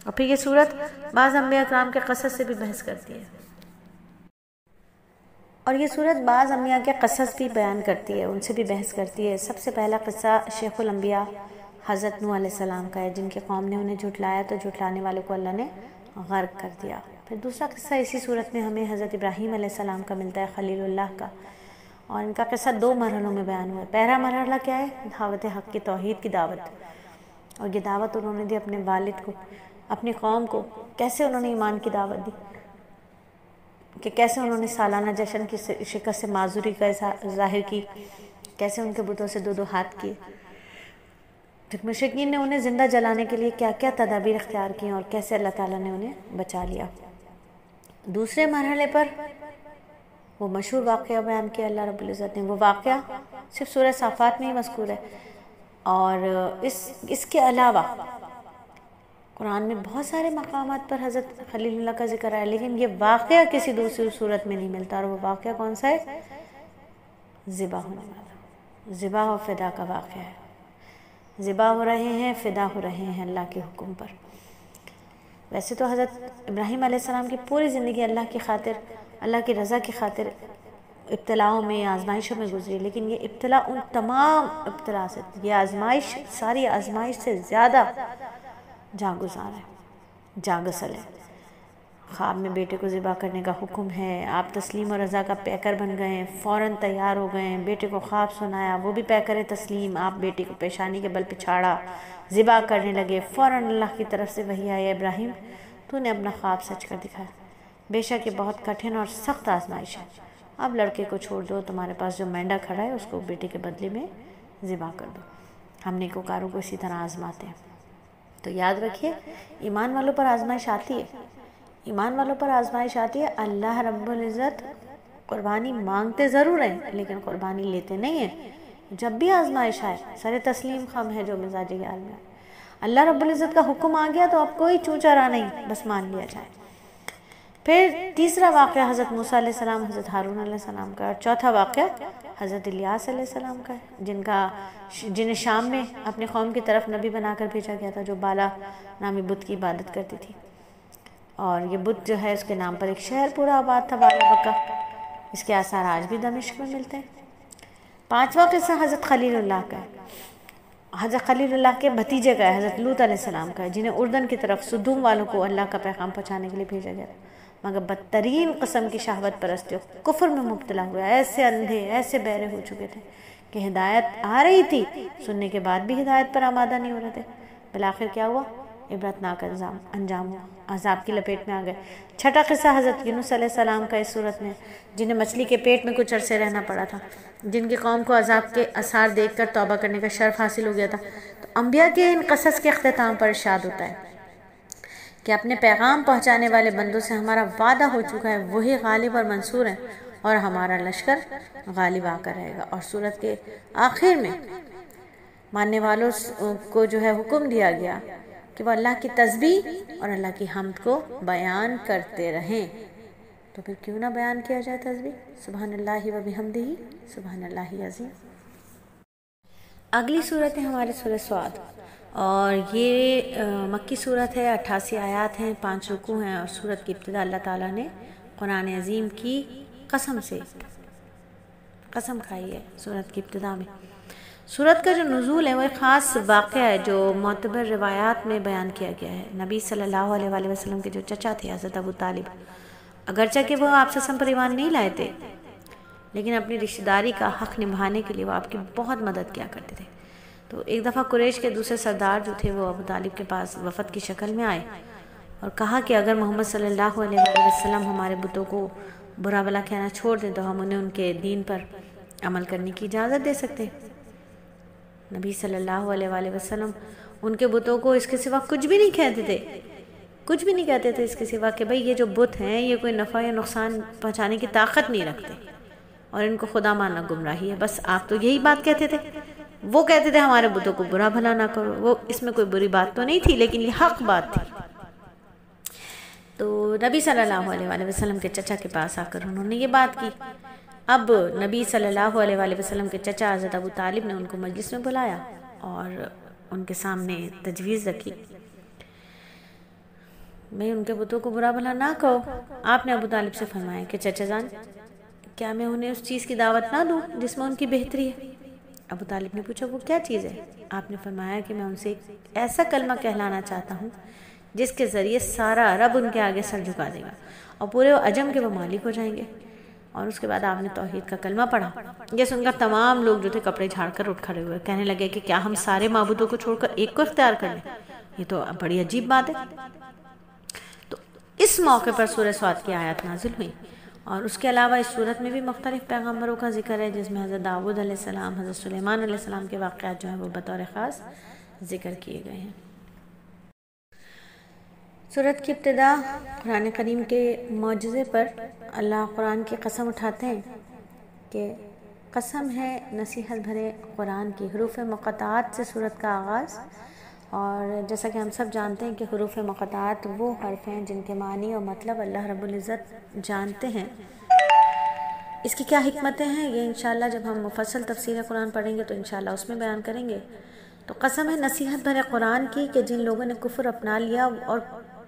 اور پھر یہ صورت بعض انبیاء کرام کے قصص سے بھی بحث کرتی ہے، اور یہ صورت بعض انبیاء کے قصص بھی بیان کرتی ہے، ان سے بھی بحث کرتی ہے۔ سب سے پہلا قصہ شیخ الانبیاء حضرت نوح علیہ السلام کا ہے، جن کی قوم نے انہیں جھٹلایا تو جھٹلانے والے کو اللہ نے غرق کر دیا۔ پھر دوسرا قصہ اسی صورت میں ہمیں حضرت ابراہیم علیہ السلام کا ملتا ہے، خلیل اللہ کا، اور ان کا قصہ 2 مرحلوں میں بیان ہوا ہے۔ پہلا مرحلہ کیا ہے؟ دعوت حق کی، توحید کی دعوت، اور یہ دعوت انہوں نے دی اپنے والد کو، اپنی قوم کو۔ کیسے انہوں نے ایمان کی دعوت دی کہ کیسے انہوں نے سالانہ جشن کی شکست سے معذوری کا ظاہر کی، کیسے ان کے بتوں سے 2 ہاتھ کیے، پھر مشرکین نے انہیں زندہ جلانے کے لیے کیا کیا تدابیر اختیار کی اور کیسے اللہ تعالیٰ نے انہیں بچا لیا۔ دوسرے مرحلے پر وہ مشہور واقعہ بیان کیا اللہ رب العزت نے، وہ واقعہ صرف سورہ صافات میں ہی مذکور ہے، اور اس کے علاوہ قرآن میں بہت سارے مقامات پر حضرت خلیل اللہ کا ذکر ہے، لیکن یہ واقعہ کسی دوسری صورت میں نہیں ملتا، اور وہ واقعہ کون سا ہے؟ ذبح ہونے والا، ذبح و فدا کا واقعہ ہے۔ ذبح ہو رہے ہیں، فدا ہو رہے ہیں اللہ کے حکم پر۔ ویسے تو حضرت ابراہیم علیہ السلام کی پوری زندگی اللہ کی خاطر اللہ کی رضا کی خاطر ابتلاؤں میں آزمائشوں میں گزری، لیکن یہ ابتلا ان تمام ابتلا سے، یہ آزمائش ساری آزمائش سے زیادہ جاں گزار ہے، جاں گسل ہے۔ خواب میں بیٹے کو ذبح کرنے کا حکم ہے، آپ تسلیم اور رضا کا پیکر بن گئے ہیں، فوراً تیار ہو گئے ہیں، بیٹے کو خواب سنایا، وہ بھی پیکر تسلیم، آپ بیٹے کو پیشانی کے بل پہ چھاڑا، ذبح کرنے لگے، فوراً اللہ کی طرف سے وحی آئی، ابراہیم تو نے اپنا خواب سچ کر دکھایا، بے شک یہ بہت کٹھن اور سخت آزمائش ہے، اب لڑکے کو چھوڑ دو، تمہارے پاس جو مینڈا کھڑا ہے اس کو بیٹے کے بدلے میں ذبح کر دو۔ ہم نیکوکاروں کو اسی طرح آزماتے ہیں۔ تو یاد رکھیے ایمان والوں پر آزمائش آتی ہے، ایمان والوں پر آزمائش آتی ہے۔ اللہ رب العزت قربانی مانگتے ضرور ہیں لیکن قربانی لیتے نہیں ہیں۔ جب بھی آزمائش آئے سر تسلیم خم ہے جو مزاج حال میں آئے، اللہ رب العزت کا حکم آ گیا تو اب کوئی چونچا رہا نہیں، بس مان لیا جائے۔ پھر تیسرا واقعہ حضرت موسیٰ علیہ السلام، حضرت ہارون علیہ السلام کا، اور چوتھا واقعہ حضرت الیاس علیہ السلام کا ہے، جنہیں شام میں اپنے قوم کی طرف نبی بنا کر بھیجا گیا تھا، جو بالا نامی بت کی عبادت کرتی تھی، اور یہ بت جو ہے اس کے نام پر ایک شہر پورا آباد تھا، بالا بکا۔ اس کے آثار آج بھی دمشق میں ملتے ہیں۔ پانچواں قصہ حضرت خلیل اللہ کا ہے، حضرت خلیل اللہ کے بھتیجے کا ہے، حضرت لوط علیہ السلام کا ہے، جنہیں اردن کی طرف سدوم والوں کو اللہ کا پیغام پہنچانے کے لیے بھیجا گیا تھا، مگر بدترین قسم کی شہوت پرستی اور کفر میں مبتلا ہوا، ایسے اندھے ایسے بہرے ہو چکے تھے کہ ہدایت آ رہی تھی، سننے کے بعد بھی ہدایت پر آمادہ نہیں ہو رہے تھے۔ بالآخر کیا ہوا؟ عبرتناک انجام ہوا، عذاب کی لپیٹ میں آ گئے۔ چھٹا قصہ حضرت یونس علیہ السلام کا اس صورت میں، جنہیں مچھلی کے پیٹ میں کچھ عرصے رہنا پڑا تھا، جن کی قوم کو عذاب کے آثار دیکھ کر توبہ کرنے کا شرف حاصل ہو گیا تھا۔ تو انبیاء کے ان قصص کے اختتام پر ارشاد ہوتا ہے کہ اپنے پیغام پہنچانے والے بندوں سے ہمارا وعدہ ہو چکا ہے، وہی غالب اور منصور ہیں، اور ہمارا لشکر غالب آ کر رہے گا۔ اور سورت کے آخر میں ماننے والوں کو جو ہے حکم دیا گیا کہ وہ اللہ کی تسبیح اور اللہ کی حمد کو بیان کرتے رہیں۔ تو پھر کیوں نہ بیان کیا جائے تسبیح؟ سبحان اللہ و بحمدہ، سبحان اللہ عظیم۔ اگلی صورت ہے ہماری سورہ سعد، اور یہ مکی صورت ہے، 88 آیات ہیں، 5 رکوع ہیں، اور صورت کی ابتدا اللہ تعالیٰ نے قرآن عظیم کی قسم سے قسم کھائی ہے صورت کی ابتدا میں۔ صورت کا جو نزول ہے وہ ایک خاص واقعہ ہے جو معتبر روایات میں بیان کیا گیا ہے۔ نبی صلی اللہ علیہ وآلہ وسلم کے جو چچا تھے حضرت ابو طالب، اگرچہ کہ وہ آپ سے پر ایمان نہیں لائے تھے، لیکن اپنی رشتہ داری کا حق نبھانے کے لیے وہ آپ کی بہت مدد کیا کرتے تھے۔ تو ایک دفعہ قریش کے دوسرے سردار جو تھے وہ ابو طالب کے پاس وفد کی شکل میں آئے اور کہا کہ اگر محمد صلی اللہ علیہ وآلہ وسلم ہمارے بتوں کو برا بلا کہنا چھوڑ دیں تو ہم انہیں ان کے دین پر عمل کرنے کی اجازت دے سکتے ہیں۔ نبی صلی اللہ علیہ وآلہ وسلم ان کے بتوں کو اس کے سوا کچھ بھی نہیں کہتے تھے، کچھ بھی نہیں کہتے تھے اس کے سوا کہ بھئی یہ جو بت ہیں یہ کوئی نفع یا نقصان پہنچانے کی طاقت نہیں رکھتے اور ان کو خدا ماننا گمراہی ہے، بس آپ تو یہی بات کہتے تھے۔ وہ کہتے تھے ہمارے بتوں کو برا بھلا نہ کرو، وہ اس میں کوئی بری بات تو نہیں تھی لیکن یہ حق بات تھی۔ تو نبی صلی اللہ علیہ وآلہ وسلم کے چچا کے پاس آ کر انہوں نے یہ بات کی۔ اب نبی صلی اللہ علیہ وآلہ وسلم کے چچا حضرت ابو طالب نے ان کو مجلس میں بلایا اور ان کے سامنے تجویز رکھی، میں ان کے بتوں کو برا بھلا نہ کہو۔ آپ نے ابو طالب سے فرمایا کہ چچا جان، کیا میں انہیں اس چیز کی دعوت نہ دوں جس میں ان کی بہتری ہے؟ ابو طالب نے پوچھا وہ کیا چیز ہے؟ آپ نے فرمایا کہ میں ان سے ایک ایسا کلمہ کہلانا چاہتا ہوں جس کے ذریعے سارا عرب ان کے آگے سر جھکا دے گا اور پورے عجم کے وہ مالک ہو جائیں گے۔ اور اس کے بعد آپ نے توحید کا کلمہ پڑھا۔ یہ سن کر تمام لوگ جو تھے کپڑے جھاڑ کر اٹھ کھڑے ہوئے، کہنے لگے کہ کیا ہم سارے معبودوں کو چھوڑ کر ایک کو اختیار کر لیں؟ یہ تو بڑی عجیب بات ہے۔ تو اس موقع پر سورہ سعد کی آیات نازل ہوئی، اور اس کے علاوہ اس صورت میں بھی مختلف پیغمبروں کا ذکر ہے، جس میں حضرت داؤد علیہ السلام، حضرت سلیمان علیہ السلام کے واقعات جو ہیں وہ بطور خاص ذکر کیے گئے ہیں۔ سورت کی ابتدا قرآن کریم کے معجزے پر اللہ قرآن کی قسم اٹھاتے ہیں کہ قسم ہے نصیحت بھرے قرآن کی، حروف مقطعات سے سورت کا آغاز۔ اور جیسا کہ ہم سب جانتے ہیں کہ حروف مقطعات وہ حرف ہیں جن کے معنی اور مطلب اللہ رب العزت جانتے ہیں۔ اس کی کیا حکمتیں ہیں یہ انشاءاللہ جب ہم مفصل تفسیر قرآن پڑھیں گے تو انشاءاللہ اس میں بیان کریں گے۔ تو قسم ہے نصیحت بھرے قرآن کی کہ جن لوگوں نے کفر اپنا لیا اور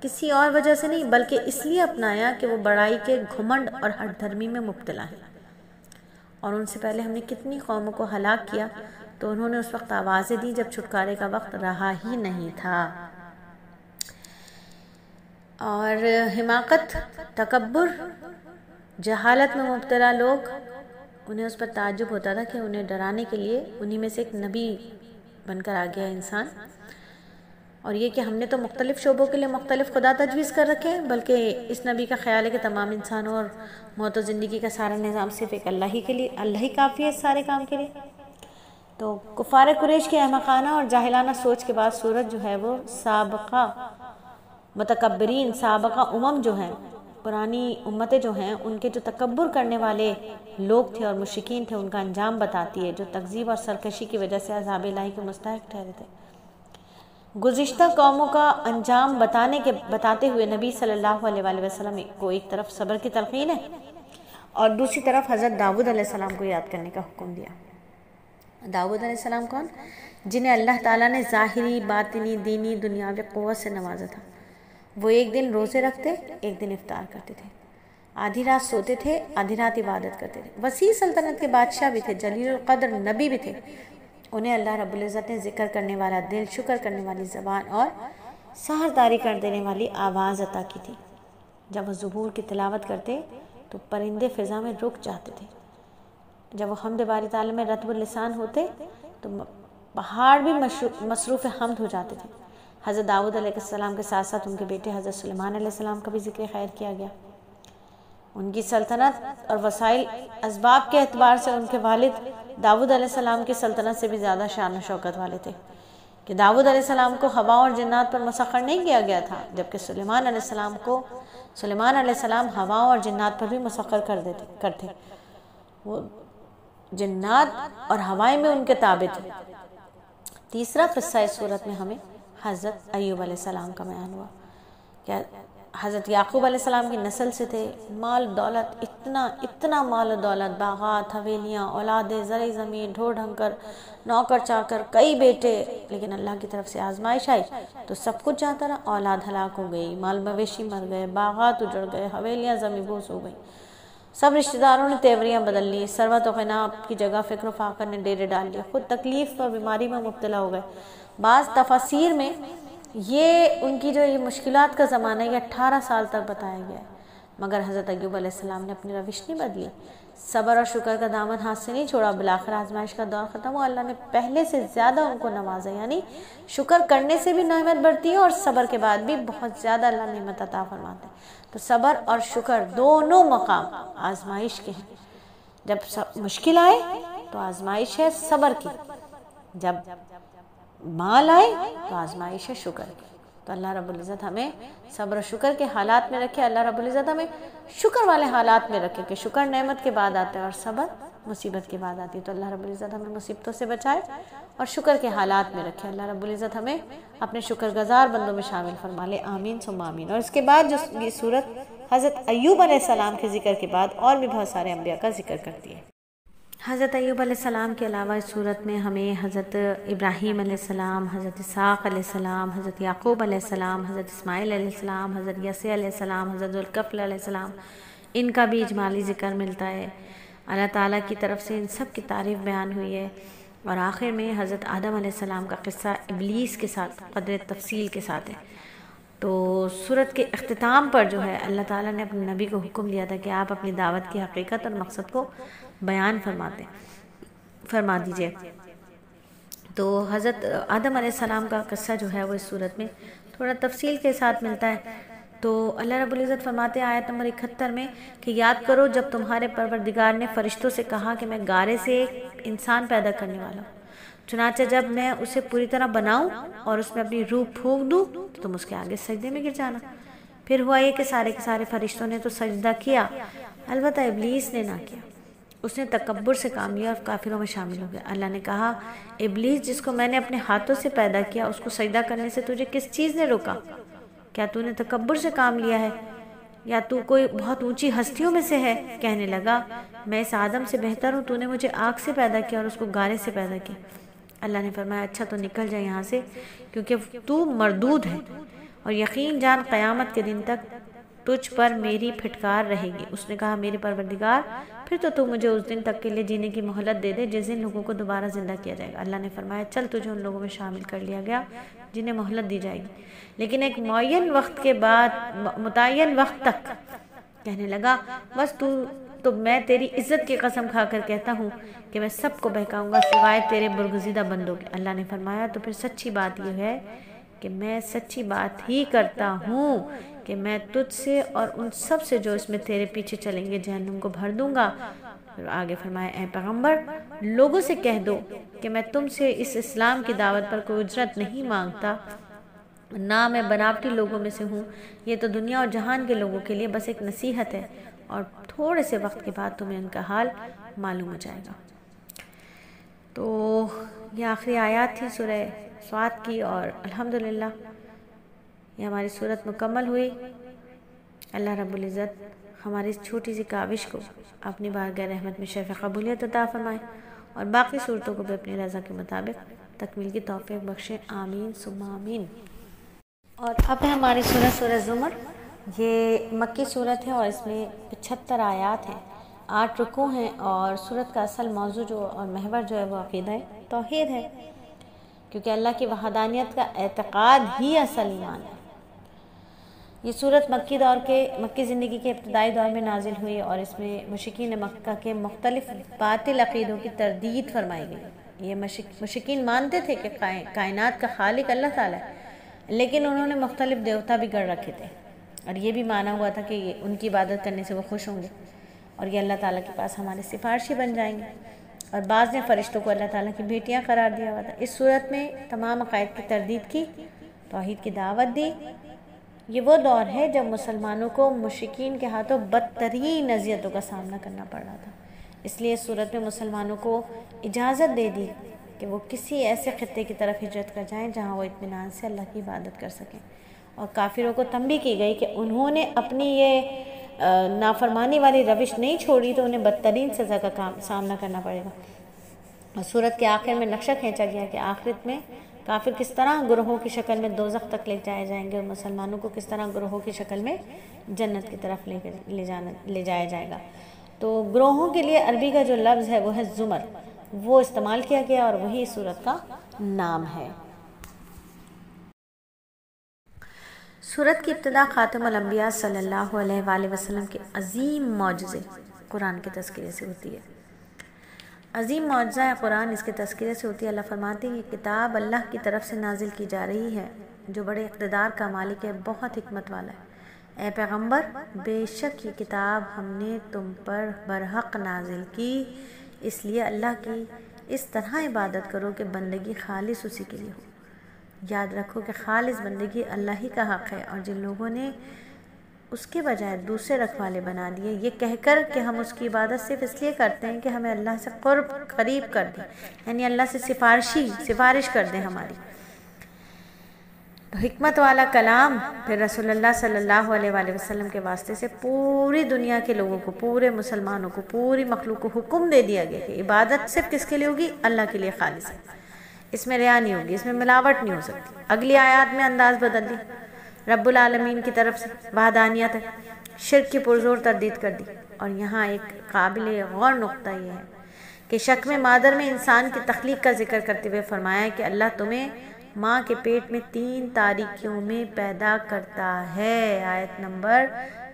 کسی اور وجہ سے نہیں بلکہ اس لیے اپنایا کہ وہ بڑائی کے گھمنڈ اور ہٹ دھرمی میں مبتلا ہے۔ اور ان سے پہلے ہم نے کتنی قوموں کو ہلاک کیا تو انہوں نے اس وقت آوازیں دی جب چھٹکارے کا وقت رہا ہی نہیں تھا۔ اور حماقت، تکبر، جہالت میں مبتلا لوگ، انہیں اس پر تعجب ہوتا تھا کہ انہیں ڈرانے کے لیے انہی میں سے ایک نبی بن کر آ گیا انسان، اور یہ کہ ہم نے تو مختلف شعبوں کے لیے مختلف خدا تجویز کر رکھے ہیں، بلکہ اس نبی کا خیال ہے کہ تمام انسانوں اور موت و زندگی کا سارا نظام صرف ایک اللہ ہی کے لیے، اللہ ہی کافی ہے اس سارے کام کے لیے۔ تو کفار قریش کے احمقانہ اور جاہلانہ سوچ کے بعد سورت جو ہے وہ سابقہ متکبرین، سابقہ جو ہیں، پرانی امتیں جو ہیں، ان کے جو تکبر کرنے والے لوگ تھے اور مشرکین تھے، ان کا انجام بتاتی ہے، جو تکذیب اور سرکشی کی وجہ سے عذاب الہی کے مستحق ٹھہرے تھے۔ گزشتہ قوموں کا انجام بتاتے ہوئے نبی صلی اللہ علیہ وآلہ وسلم کو ایک طرف صبر کی تلقین ہے اور دوسری طرف حضرت داؤد علیہ السلام کو یاد کرنے کا حکم دیا۔ داؤد علیہ السلام کون؟ جنہیں اللہ تعالیٰ نے ظاہری، باطنی، دینی، دنیاوی قوت سے نوازا تھا۔ وہ ایک دن روزے رکھتے، ایک دن افطار کرتے تھے، آدھی رات سوتے تھے، آدھی رات عبادت کرتے تھے، وسیع سلطنت کے بادشاہ بھی تھے، جلیل القدر نبی بھی تھے۔ انہیں اللہ رب العزت نے ذکر کرنے والا دل، شکر کرنے والی زبان اور سحرداری کر دینے والی آواز عطا کی تھی۔ جب وہ زبور کی تلاوت کرتے تو پرندے فضا میں رک جاتے تھے، جب وہ حمد باری تعالیٰ میں رطب اللسان ہوتے تو پہاڑ بھی مصروف حمد ہو جاتے تھے۔ حضرت داؤد علیہ السلام کے ساتھ ساتھ ان کے بیٹے حضرت سلیمان علیہ السلام کا بھی ذکر خیر کیا گیا۔ ان کی سلطنت اور وسائل اسباب کے اعتبار سے ان کے والد داؤد علیہ السلام کی سلطنت سے بھی زیادہ شان و شوکت والے تھے، کہ داؤد علیہ السلام کو ہوا اور جنات پر مسخر نہیں کیا گیا تھا، جبکہ سلیمان علیہ السلام ہوا اور جنات پر بھی مسخر کرتے، وہ جنات اور ہوائیں میں ان کے تابع تھے۔ تیسرا قصہ اس صورت میں ہمیں حضرت ایوب علیہ السلام کا بیان ہوا کہ حضرت یعقوب علیہ السلام کی نسل سے تھے، مال دولت، اتنا مال و دولت، باغات، حویلیاں، اولادیں، زرعی زمین، ڈھور ڈھنگر، نوکر چاکر، کئی بیٹے، لیکن اللہ کی طرف سے آزمائش آئی تو سب کچھ جاتا رہا، اولاد ہلاک ہو گئی، مال مویشی مر گئے، باغات اجڑ گئے، حویلیاں زمین بوس ہو گئی، سب رشتہ داروں نے تیوریاں بدل لی، ثروت و غنا کی جگہ فکر و فاقہ نے ڈیرے ڈال لیے، خود تکلیف اور بیماری میں مبتلا ہو گئے۔ بعض تفاسیر میں یہ ان کی جو یہ مشکلات کا زمانہ یہ 18 سال تک بتایا گیا ہے، مگر حضرت ایوب علیہ السلام نے اپنی روش نہیں بدلی، صبر اور شکر کا دامن ہاتھ سے نہیں چھوڑا، بالآخر آزمائش کا دور ختم ہوا، اللہ نے پہلے سے زیادہ ان کو نوازا، یعنی شکر کرنے سے بھی نعمت بڑھتی ہے اور صبر کے بعد بھی بہت زیادہ اللہ نعمت عطا فرماتے ہیں۔ تو صبر اور شکر دونوں مقام آزمائش کے ہیں، جب مشکل آئے تو آزمائش ہے صبر کی، جب مال آئے تو آزمائش ہے شکر کی۔ تو اللہ رب العزت ہمیں صبر و شکر کے حالات میں رکھے، اللہ رب العزت ہمیں شکر والے حالات میں رکھے کہ شکر نعمت کے بعد آتا ہے اور صبر مصیبت کے بعد آتی ہے۔ تو اللہ رب العزت ہمیں مصیبتوں سے بچائے اور شکر کے حالات میں رکھے، اللہ رب العزت ہمیں اپنے شکر گزار بندوں میں شامل فرما لے، آمین ثم آمین۔ اور اس کے بعد جو یہ صورت حضرت ایوب علیہ السلام کے ذکر کے بعد اور بھی بہت سارے انبیاء کا ذکر کرتی ہے۔ حضرت ایوب علیہ السلام کے علاوہ اس صورت میں ہمیں حضرت ابراہیم علیہ السلام، حضرت اسحاق علیہ السلام، حضرت یعقوب علیہ السلام، حضرت اسماعیل علیہ السلام، حضرت یسع علیہ السلام، حضرت ذوالکفل علیہ السلام، ان کا بھی اجمالی ذکر ملتا ہے۔ اللہ تعالیٰ کی طرف سے ان سب کی تعریف بیان ہوئی ہے، اور آخر میں حضرت آدم علیہ السلام کا قصہ ابلیس کے ساتھ قدر تفصیل کے ساتھ ہے۔ تو سورت کے اختتام پر جو ہے اللہ تعالیٰ نے اپنے نبی کو حکم دیا تھا کہ آپ اپنی دعوت کی حقیقت اور مقصد کو بیان فرما دیجئے۔ تو حضرت آدم علیہ السلام کا قصہ جو ہے وہ اس صورت میں تھوڑا تفصیل کے ساتھ ملتا ہے۔ تو اللہ رب العزت فرماتے ہیں آیت نمبر 71 میں کہ یاد کرو جب تمہارے پروردگار نے فرشتوں سے کہا کہ میں گارے سے ایک انسان پیدا کرنے والا ہوں، چنانچہ جب میں اسے پوری طرح بناؤں اور اس میں اپنی روح پھونک دوں تو تم اس کے آگے سجدے میں گر جانا۔ پھر ہوا یہ کہ سارے کے سارے فرشتوں نے تو سجدہ کیا، البتہ ابلیس نے نہ کیا، اس نے تکبر سے کام لیا اور کافروں میں شامل ہو گیا۔ اللہ نے کہا ابلیس جس کو میں نے اپنے ہاتھوں سے پیدا کیا اس کو سجدہ کرنے سے تجھے کس چیز نے روکا؟ کیا تو نے تکبر سے کام لیا ہے یا تو کوئی بہت اونچی ہستیوں میں سے ہے؟ کہنے لگا میں اس آدم سے بہتر ہوں، تو نے مجھے آگ سے پیدا کیا اور اس کو گارے سے پیدا کیا۔ اللہ نے فرمایا اچھا تو نکل جائے یہاں سے کیونکہ تو مردود ہے، اور یقین جان قیامت کے دن تک تجھ پر میری پھٹکار رہے گی۔ اس نے کہا میرے پروردگار پھر تو مجھے اس دن تک کے لیے جینے کی مہلت دے دے جس دن لوگوں کو دوبارہ زندہ کیا جائے گا۔ اللہ نے فرمایا چل تجھے ان لوگوں میں شامل کر لیا گیا جنہیں مہلت دی جائے گی، لیکن ایک متعین وقت تک۔ کہنے لگا بس تو میں تیری عزت کی قسم کھا کر کہتا ہوں کہ میں سب کو بہکاؤں گا سوائے تیرے برگزیدہ بندوں کے۔ اللہ نے فرمایا تو پھر سچی بات یہ ہے کہ میں سچی بات ہی کرتا ہوں کہ میں تجھ سے اور ان سب سے جو اس میں تیرے پیچھے چلیں گے جہنم کو بھر دوں گا۔ پھر آگے فرمایا اے پیغمبر لوگوں سے کہہ دو کہ میں تم سے اس اسلام کی دعوت پر کوئی اجرت نہیں مانگتا، نہ میں بناوٹی لوگوں میں سے ہوں، یہ تو دنیا اور جہان کے لوگوں کے لیے بس ایک نصیحت ہے، اور تھوڑے سے وقت کے بعد تمہیں ان کا حال معلوم ہو جائے گا۔ تو یہ آخری آیات تھی سورہ صاد کی، اور الحمدللہ یہ ہماری صورت مکمل ہوئی۔ اللہ رب العزت ہماری اس چھوٹی سی کاوش کو اپنی بارگاہ رحمت میں شرف قبولیت عطا فرمائے، اور باقی صورتوں کو بھی اپنی رضا کے مطابق تکمیل کی توفیق بخشے، آمین ثم آمین۔ اور اب ہے ہماری سورہ زمر۔ یہ مکی صورت ہے اور اس میں 75 آیات ہیں، 8 رکوع ہیں، اور صورت کا اصل موضوع اور محور جو ہے وہ عقیدہ توحید ہے، کیونکہ اللہ کی وحدانیت کا اعتقاد ہی اصل ایمان ہے۔ یہ صورت مکی زندگی کے ابتدائی دور میں نازل ہوئی، اور اس میں مشرکین مکہ کے مختلف باطل عقیدوں کی تردید فرمائی گئی۔ یہ مشرکین مانتے تھے کہ کائنات کا خالق اللہ تعالیٰ ہے، لیکن انہوں نے مختلف دیوتا بھی گڑھ رکھے تھے، اور یہ بھی مانا ہوا تھا کہ ان کی عبادت کرنے سے وہ خوش ہوں گے، اور یہ اللہ تعالیٰ کے پاس ہمارے سفارشی بن جائیں گے، اور بعض نے فرشتوں کو اللہ تعالیٰ کی بیٹیاں قرار دیا ہوا تھا۔ اس صورت میں تمام عقائد کی تردید کی، توحید کی دعوت دی۔ یہ وہ دور ہے جب مسلمانوں کو مشرکین کے ہاتھوں بدترین اذیتوں کا سامنا کرنا پڑ رہا تھا، اس لیے اس صورت میں مسلمانوں کو اجازت دے دی کہ وہ کسی ایسے خطے کی طرف ہجرت کر جائیں جہاں وہ اطمینان سے اللہ کی عبادت کر سکیں، اور کافروں کو تنبیہ کی گئی کہ انہوں نے اپنی یہ نافرمانی والی روش نہیں چھوڑی تو انہیں بدترین سزا کا سامنا کرنا پڑے گا۔ اور صورت کے آخر میں نقشہ کھینچا گیا کہ آخرت میں کافر کس طرح گروہوں کی شکل میں دوزخ تک لے جائے جائیں گے، اور مسلمانوں کو کس طرح گروہوں کی شکل میں جنت کی طرف لے جایا جائے گا۔ تو گروہوں کے لیے عربی کا جو لفظ ہے وہ ہے زمر، وہ استعمال کیا گیا، اور وہی صورت کا نام ہے۔ صورت کی ابتدا خاتم الانبیاء صلی اللہ علیہ وآلہ وسلم کے عظیم معجزے قرآن کے تذکرے سے ہوتی ہے۔ عظیم معجزہ قرآن اس کے تذکرے سے ہوتی ہے۔ اللہ فرماتے ہیں یہ کتاب اللہ کی طرف سے نازل کی جا رہی ہے جو بڑے اقتدار کا مالک ہے، بہت حکمت والا ہے۔ اے پیغمبر بے شک یہ کتاب ہم نے تم پر برحق نازل کی، اس لیے اللہ کی اس طرح عبادت کرو کہ بندگی خالص اسی کے لیے ہو۔ یاد رکھو کہ خالص بندگی اللہ ہی کا حق ہے، اور جن لوگوں نے اس کے بجائے دوسرے رکھوالے بنا دیے یہ کہہ کر کہ ہم اس کی عبادت صرف اس لیے کرتے ہیں کہ ہمیں اللہ سے قریب کر دیں، یعنی اللہ سے سفارش کر دیں ہماری، تو حکمت والا کلام پھر رسول اللہ صلی اللہ علیہ وآلہ وسلم کے واسطے سے پوری دنیا کے لوگوں کو، پورے مسلمانوں کو، پوری مخلوق کو حکم دے دیا گیا کہ عبادت صرف کس کے لیے ہوگی؟ اللہ کے لیے خالص ہے، اس میں ریا نہیں ہوگی، اس میں ملاوٹ نہیں ہو سکتی۔ اگلی آیات میں انداز بدل دی، رب العالمین کی طرف سے وحدانیت ہے، شرک کی پرزور تردید کر دی۔ اور یہاں ایک قابل غور نقطہ یہ ہے کہ شک میں مادر میں انسان کی تخلیق کا ذکر کرتے ہوئے فرمایا کہ اللہ تمہیں ماں کے پیٹ میں 3 تاریکیوں میں پیدا کرتا ہے۔ آیت نمبر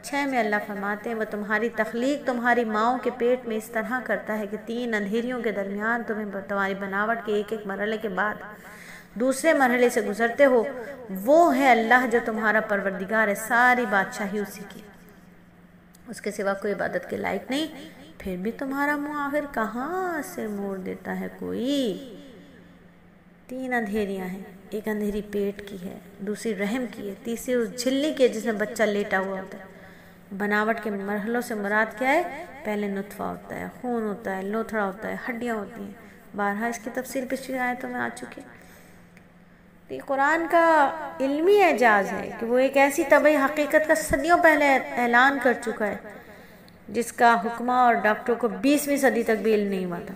6 میں اللہ فرماتے ہیں وہ تمہاری تخلیق تمہاری ماؤں کے پیٹ میں اس طرح کرتا ہے کہ 3 اندھیریوں کے درمیان تمہیں تمہاری بناوٹ کے ایک مرحلے کے بعد دوسرے مرحلے سے گزرتے ہو، وہ ہے اللہ جو تمہارا پروردگار ہے، ساری بادشاہی اسی کی، اس کے سوا کوئی عبادت کے لائق نہیں، پھر بھی تمہارا منہ آخر کہاں سے موڑ دیتا ہے کوئی۔ 3 اندھیریاں ہیں، ایک اندھیری پیٹ کی ہے، دوسری رحم کی ہے، تیسری اس جھلی کی ہے جس میں بچہ لیٹا ہوا ہوتا ہے۔ بناوٹ کے مرحلوں سے مراد کیا ہے؟ پہلے نطفہ ہوتا ہے، خون ہوتا ہے، لوتھڑا ہوتا ہے، ہڈیاں ہوتی ہیں، بارہا اس کی تفصیل پچھلی آیتوں میں آ چکی ہے۔ یہ قرآن کا علمی اعجاز ہے کہ وہ ایک ایسی طبعی حقیقت کا صدیوں پہلے اعلان کر چکا ہے جس کا حکمہ اور ڈاکٹروں کو 20ویں صدی تک بھی علم نہیں ہوا تھا۔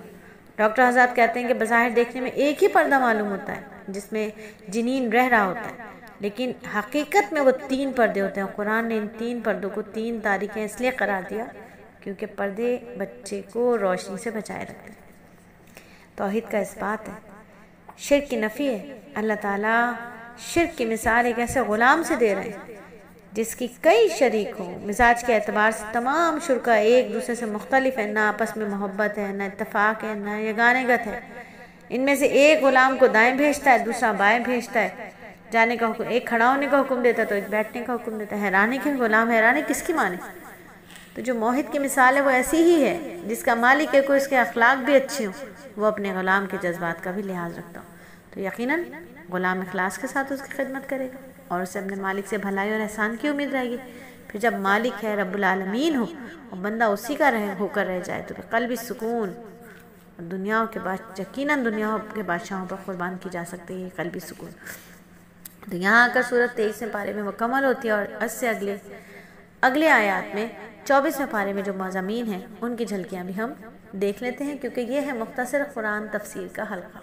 ڈاکٹر حضرات کہتے ہیں کہ بظاہر دیکھنے میں ایک ہی پردہ معلوم ہوتا ہے جس میں جنین رہ رہا ہوتا ہے، لیکن حقیقت میں وہ 3 پردے ہوتے ہیں. قرآن نے ان 3 پردوں کو 3 تاریخیں اس لیے قرار دیا کیونکہ پردے بچے کو روشنی سے بچائے رکھتے ہیں. توحید کا اس بات ہے، شرک کی نفی ہے. اللہ تعالیٰ شرک کی مثال ایک ایسے غلام سے دے رہے ہیں جس کی کئی شریک ہوں. مزاج کے اعتبار سے تمام شرکا ایک دوسرے سے مختلف ہیں، نہ آپس میں محبت ہے، نہ اتفاق ہے، نہ یگانگت ہے. ان میں سے ایک غلام کو دائیں بھیجتا ہے، دوسرا بائیں بھیجتا ہے. جانے کا حکم، ایک کھڑا ہونے کا حکم دیتا ہے تو ایک بیٹھنے کا حکم دیتا ہے. حیرانے کے غلام حیرانے کس کی مانے؟ تو جو موحد کی مثال ہے وہ ایسی ہی ہے، جس کا مالک ہے کوئی اس کے اخلاق بھی اچھے ہوں، وہ اپنے غلام کے جذبات کا بھی لحاظ رکھتا ہوں، تو یقیناً غلام اخلاص کے ساتھ اس کی خدمت کرے گا اور اسے اپنے مالک سے بھلائی اور احسان کی امید رہے گی. پھر جب مالک ہے رب العالمین ہو اور بندہ اسی کا ہو کر رہ جائے تو پھر قلبی سکون اور یقیناً دنیا کے بادشاہوں پر قربان کی جا سکتی ہے قلبی سکون. تو یہاں آ کر سورت 23ویں پارے میں مکمل ہوتی ہے اور اس سے اگلے آیات میں 24ویں پارے میں جو مضامین ہیں ان کی جھلکیاں بھی ہم دیکھ لیتے ہیں، کیونکہ یہ ہے مختصر قرآن تفسیر کا حلقہ.